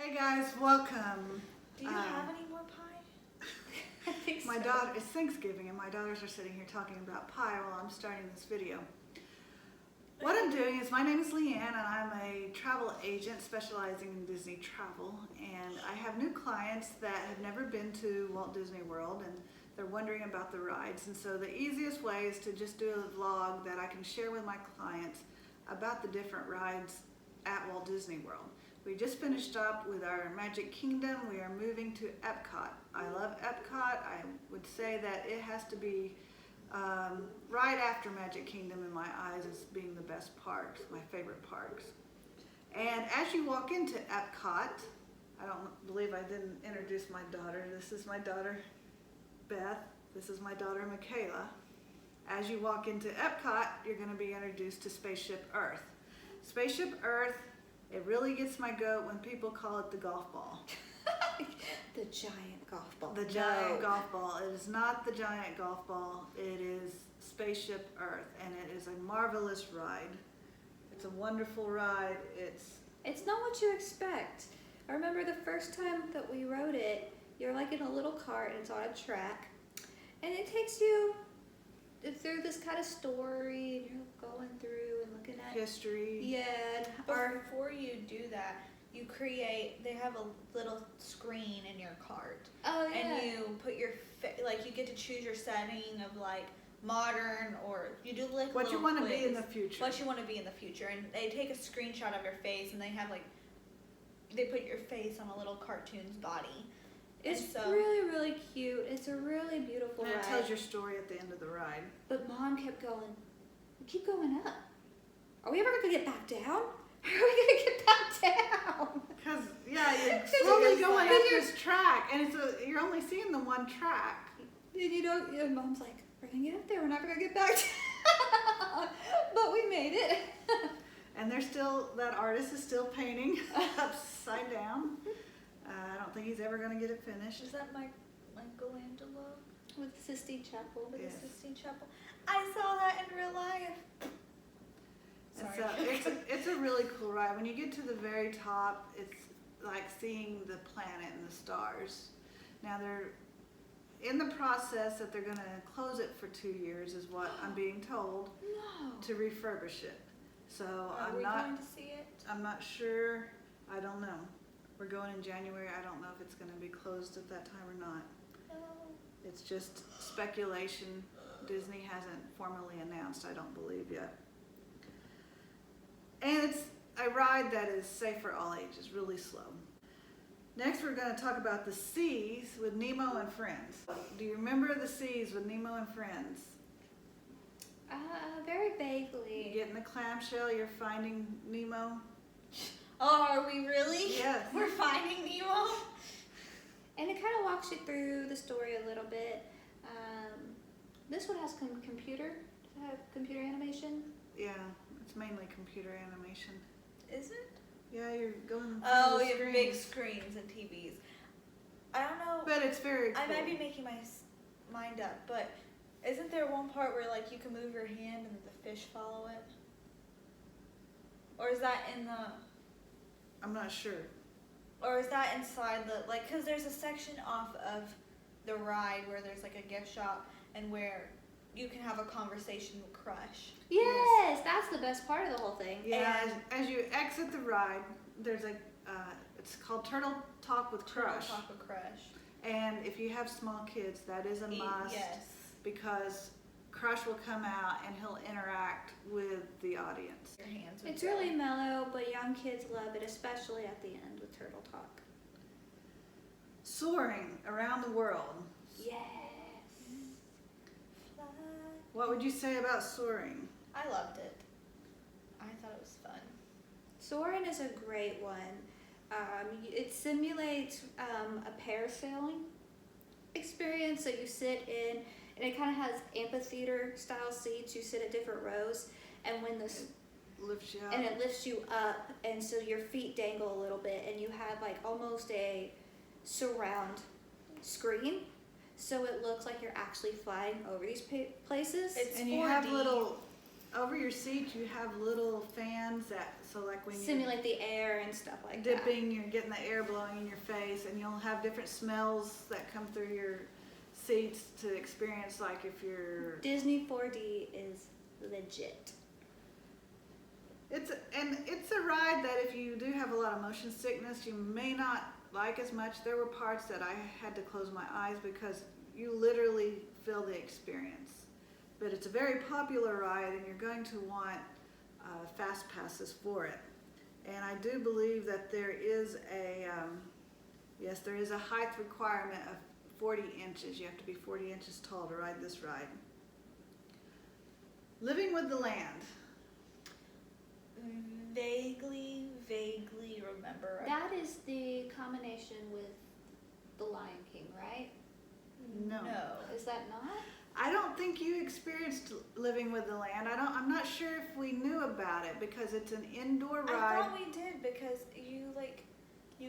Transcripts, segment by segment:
Hey guys, welcome. Do you have any more pie? I think my daughter, it's Thanksgiving and my daughters are sitting here talking about pie while I'm starting this video. What I'm doing is, my name is Leanne and I'm a travel agent specializing in Disney travel, and I have new clients that have never been to Walt Disney World and they're wondering about the rides, and so the easiest way is to just do a vlog that I can share with my clients about the different rides at Walt Disney World. We just finished up with our Magic Kingdom. We are moving to Epcot. I love Epcot. I would say that it has to be right after Magic Kingdom in my eyes as being the best parks, my favorite parks. And as you walk into Epcot, I don't believe I didn't introduce my daughter. This is my daughter Beth. This is my daughter Michaela. As you walk into Epcot, you're going to be introduced to Spaceship Earth. Spaceship Earth, it really gets my goat when people call it the golf ball. The giant golf ball. The giant golf ball. It is not the giant golf ball. It is Spaceship Earth, and it is a marvelous ride. It's a wonderful ride. It's not what you expect. I remember the first time that we rode it, you're like in a little cart and it's on a track, and it takes you through this kind of story, and you're going through and looking at history. Yeah. Before you do that, they have a little screen in your cart. Oh yeah. And you put you get to choose your setting of like modern, or you do like what you want to be in the future. What you want to be in the future, and they take a screenshot of your face, and they have they put your face on a little cartoon's body. It's really, really cute. It's a really beautiful and ride. it tells your story at the end of the ride. But Mom kept going, we keep going up. Are we ever going to get back down? How are we going to get back down? Because, yeah, you're slowly going up this track, and you're only seeing the one track. And Mom's like, we're going to get up there. We're not going to get back down. But we made it. And that artist is still painting upside down. I don't think he's ever going to get it finished. Is that Michelangelo? With the Sistine Chapel. With the Sistine Chapel. I saw that in real life. Sorry. It's a really cool ride. When you get to the very top, it's like seeing the planet and the stars. Now they're in the process that they're going to close it for 2 years, is what I'm being told. No. To refurbish it. So Are we going to see it? I'm not sure. I don't know. We're going in January. I don't know if it's going to be closed at that time or not. No. It's just speculation. Disney hasn't formally announced, I don't believe yet. And it's a ride that is safe for all ages, really slow. Next, we're going to talk about the seas with Nemo and Friends. Do you remember the seas with Nemo and Friends? Very vaguely. You get in the clamshell, you're finding Nemo. Oh, are we really? Yes. We're finding Nemo? And it kind of walks you through the story a little bit. This one has computer animation. Yeah, it's mainly computer animation. Is it? Yeah, you're going through Oh, the you have screens. big screens and TVs. I don't know. But it's very cool. I might be making my mind up, but isn't there one part where you can move your hand and the fish follow it? Or is that in the... I'm not sure. Or is that inside because there's a section off of the ride where there's a gift shop and where you can have a conversation with Crush. Yes, that's the best part of the whole thing. Yeah, as you exit the ride, there's it's called Turtle Talk with Crush. Turtle Talk with Crush. And if you have small kids, that is a must. Yes. Because Crush will come out and he'll interact with the audience. Your hands It's really mellow, but young kids love it, especially at the end with Turtle Talk. Soaring around the world. Yes. Fly. What would you say about Soaring? I loved it. I thought it was fun. Soaring is a great one. It simulates a parasailing experience that you sit in, and it kind of has amphitheater style seats. You sit at different rows, and when this Lifts you up. and it lifts you up, and so your feet dangle a little bit, and you have almost a surround screen, so it looks like you're actually flying over these places. It's and you 4D. have little over your seat you have little fans that, so like when Simulate the air and stuff like you're that. dipping, you're getting the air blowing in your face, and you'll have different smells that come through your seats to experience, like if you're... Disney 4D is legit. It's a ride that if you do have a lot of motion sickness, you may not like as much. There were parts that I had to close my eyes because you literally feel the experience. But it's a very popular ride, and you're going to want fast passes for it. And I do believe that there is a, yes, there is a height requirement of 40 inches. You have to be 40 inches tall to ride this ride. Living with the Land. Vaguely remember. That is the combination with The Lion King, right? No. Is that not? I don't think you experienced Living with the Land. I'm not sure if we knew about it because it's an indoor ride. I thought we did because you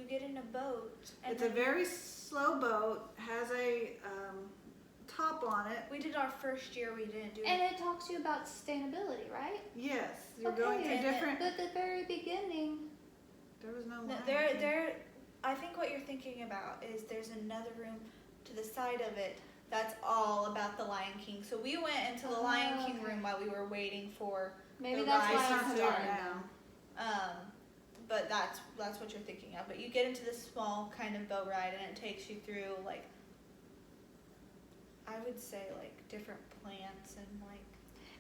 get in a boat. And It's a very slow boat, has a top on it. We did our first year. We didn't do And it. it talks to you about sustainability, right? Yes, you're Okay, going through and different. But at the very beginning, There was no No, line. I think what you're thinking about is there's another room to the side of it that's all about the Lion King. So we went into the Lion King okay. room while we were waiting for maybe the that's ride why It's to I'm not start. there starting. now. But that's what you're thinking of. But you get into this small kind of boat ride, and it takes you through like, I would say like different plants and like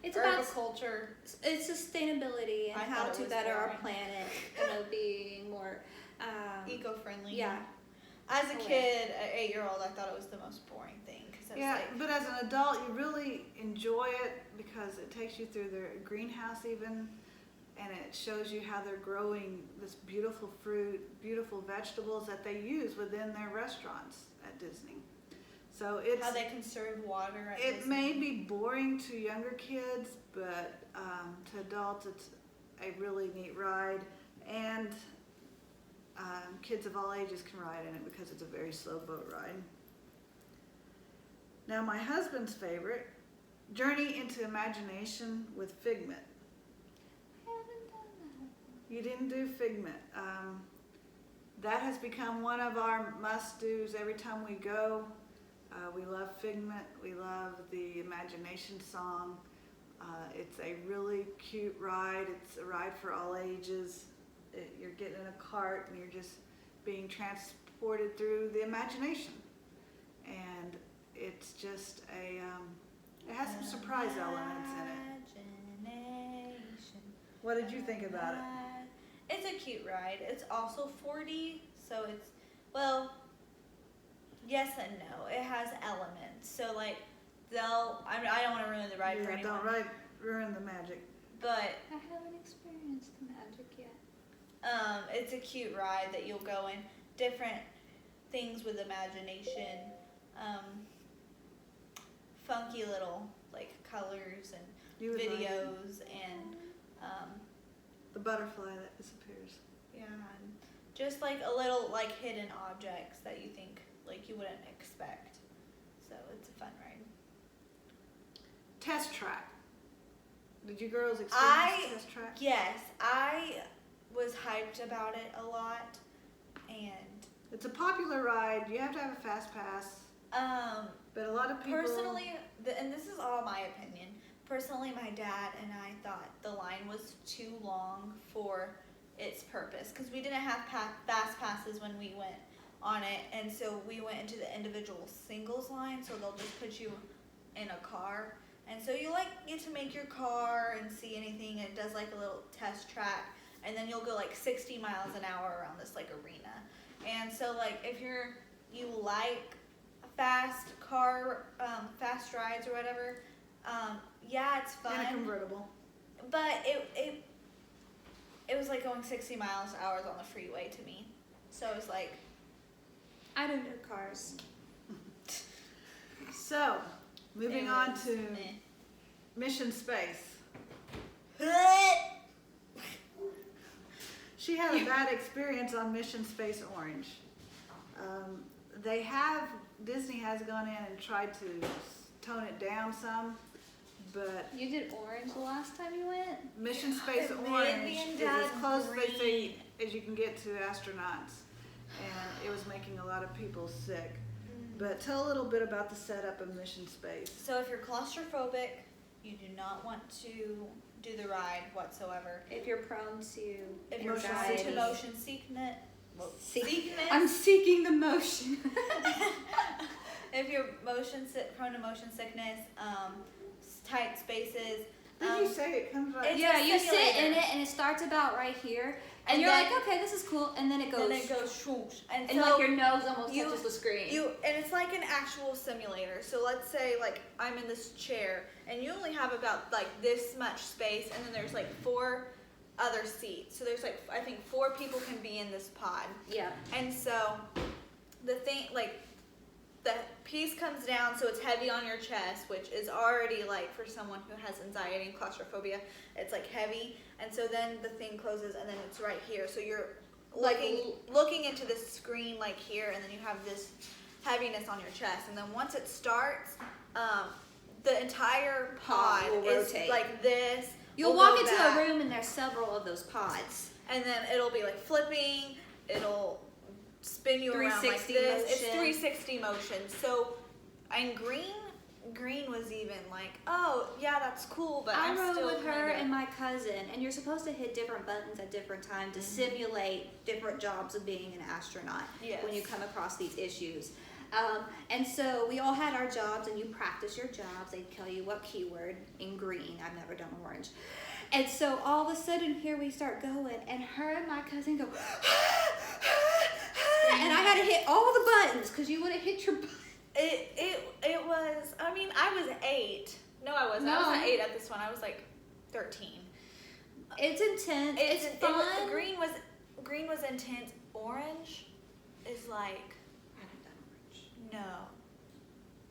It's about agriculture. it's sustainability and I how thought it to was better our boring. planet, being more Eco-friendly. yeah. As a Aware. kid, an 8-year-old, I thought it was the most boring thing because Yeah, like, but as an adult, you really enjoy it because it takes you through their greenhouse even, and it shows you how they're growing this beautiful fruit, beautiful vegetables that they use within their restaurants at Disney. So it's how they conserve water. At it Disney. may be boring to younger kids, but to adults, it's a really neat ride, and kids of all ages can ride in it because it's a very slow boat ride. Now, my husband's favorite, Journey into Imagination with Figment. I haven't done You didn't do Figment. That has become one of our must-dos every time we go. We love Figment. We love the Imagination song. It's a really cute ride. It's a ride for all ages. You're getting in a cart and you're just being transported through the imagination. And it's just it has some surprise elements in it. Imagination. What did you think about it? It's a cute ride. It's also 4D, so it's, well, yes and no. It has elements. So like I don't want to ruin the ride for Yeah, anyone. don't ruin the magic. But it. I haven't experienced the magic yet. it's a cute ride that you'll go in different things with imagination, funky little like colors and You would like it. videos and The butterfly that disappears. yeah, and just like a little like hidden objects that you think like you wouldn't expect. So it's a fun ride. Test Track. Did you girls experience Test Track? Yes, I was hyped about it a lot, and It's a popular ride. You have to have a fast pass. But a lot of people... personally, and this is all my opinion. Personally, my dad and I thought the line was too long for its purpose because we didn't have fast passes when we went on it, and so we went into the individual singles line. So they'll just put you in a car, and so you like get to make your car and see anything. It does like a little test track, and then you'll go like 60 miles an hour around this like arena. And so like if you like fast fast rides or whatever, yeah, it's fun. In a convertible. But it was like going 60 miles an hour on the freeway to me. So it was like, I don't know cars. So, moving it on was to meh. Mission Space. She had a bad experience on Mission Space Orange. Disney has gone in and tried to tone it down some, but You did orange the last time you went? Mission Space It made Orange me and is Dad as close as they say green. as you can get to astronauts, and it was making a lot of people sick. But tell a little bit about the setup of Mission Space. So if you're claustrophobic, you do not want to do the ride whatsoever. If you're prone to If you're prone anxiety. to motion sickness, I'm seeking the motion. if you're prone to motion sickness, tight spaces. Did you say it comes right? It's Yeah, a you sit simulator. in it and it starts about right here, and And you're then- like, okay, this is cool, and then it goes, And then it goes swoosh. And and so like your nose almost you- touches the screen. and it's like an actual simulator. So let's say like I'm in this chair and you only have about like this much space, and then there's like 4 other seats. So there's like, I think 4 people can be in this pod. Yeah. And so the thing, like, the piece comes down, so it's heavy on your chest, which is already like, for someone who has anxiety and claustrophobia, it's like heavy. And so then the thing closes, and then it's right here. So you're looking into the screen like here, and then you have this heaviness on your chest. And then once it starts, the entire pod Pod will is rotate. like this. You'll will walk go into back. a room and there's several of those pods. And then it'll be like flipping, it'll spin you around like 360 this. It's motion. 360 motion. So, and green was even like, oh yeah, that's cool, but I I'm rode still with her kinda- and my cousin, and you're supposed to hit different buttons at different times to simulate different jobs of being an astronaut Yes. when you come across these issues. And so we all had our jobs, and you practice your jobs. They tell you what keyword in green. I've never done orange. And so all of a sudden, here we start going, and her and my cousin go, and I had to hit all the buttons because you would have hit your button. It was. I mean, I was 8. No, I wasn't. I No. wasn't 8 at this one. I was like 13. It's intense. It's fun. Green was intense. Orange is like. I haven't done orange. No.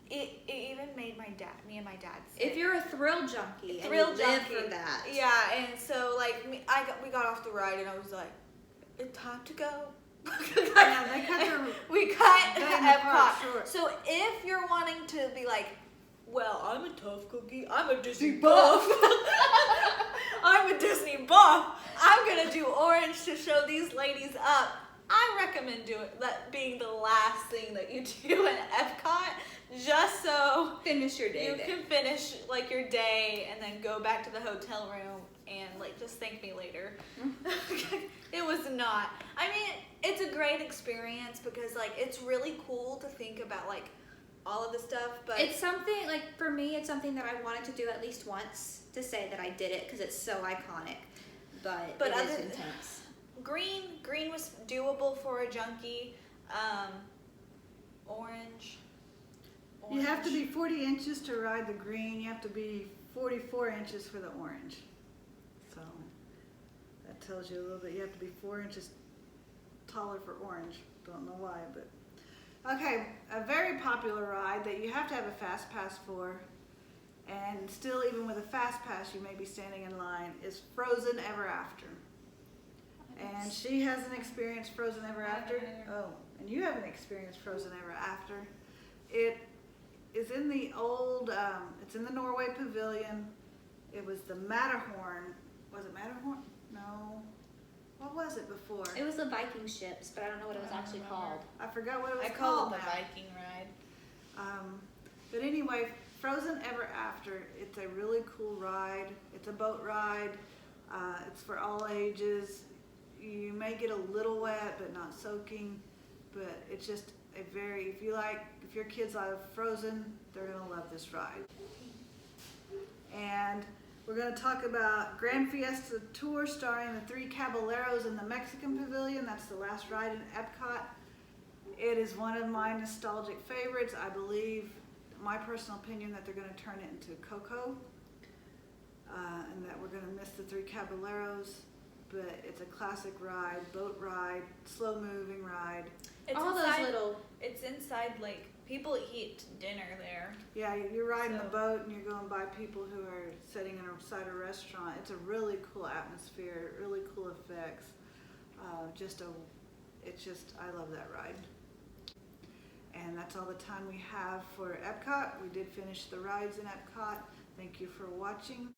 It even made me and my dad sick. If you're a thrill junkie, Thrill and you live junkie. for that. Yeah, and so like we got off the ride and I was like, it's time to go. Yeah, they cut their We cut day in the park Epcot. short. So if you're wanting to be like, well, I'm a tough cookie, I'm a Disney buff. I'm a Disney buff. I'm gonna do orange to show these ladies up. I recommend that being the last thing that you do at Epcot, just so Finish your day you there. can finish like your day and then go back to the hotel room and like just thank me later. It was not. I mean, it's a great experience because like it's really cool to think about like all of the stuff, but It's something, like, for me, it's something that I wanted to do at least once to say that I did it because it's so iconic. But it is other- intense. green was doable for a junkie. Orange. You have to be 40 inches to ride the green. You have to be 44 inches for the orange. So that tells you a little bit. You have to be 4 inches taller for orange. Don't know why, but okay. A very popular ride that you have to have a fast pass for, and still even with a fast pass, you may be standing in line, is Frozen Ever After. And she hasn't experienced Frozen Ever After. Oh, and you haven't experienced Frozen Ever After. It is in the old, it's in the Norway Pavilion. It was the Matterhorn. Was it Matterhorn? No. What was it before? It was the Viking ships, but I don't know what it was actually called. I forgot what it was I call called it the now. Viking ride. But anyway, Frozen Ever After, it's a really cool ride. It's a boat ride. It's for all ages. You may get a little wet, but not soaking. But it's just a very, if your kids love Frozen, they're gonna love this ride. And we're gonna talk about Grand Fiesta Tour starring the 3 Caballeros in the Mexican Pavilion. That's the last ride in Epcot. It is one of my nostalgic favorites. I believe, my personal opinion, that they're gonna turn it into Coco. And that we're gonna miss the 3 Caballeros. But it's a classic ride, boat ride, slow moving ride. It's All inside, those little, It's inside like people eat dinner there. Yeah, you're riding the So- boat and you're going by people who are sitting inside a restaurant. It's a really cool atmosphere, really cool effects. I love that ride. And that's all the time we have for Epcot. We did finish the rides in Epcot. Thank you for watching.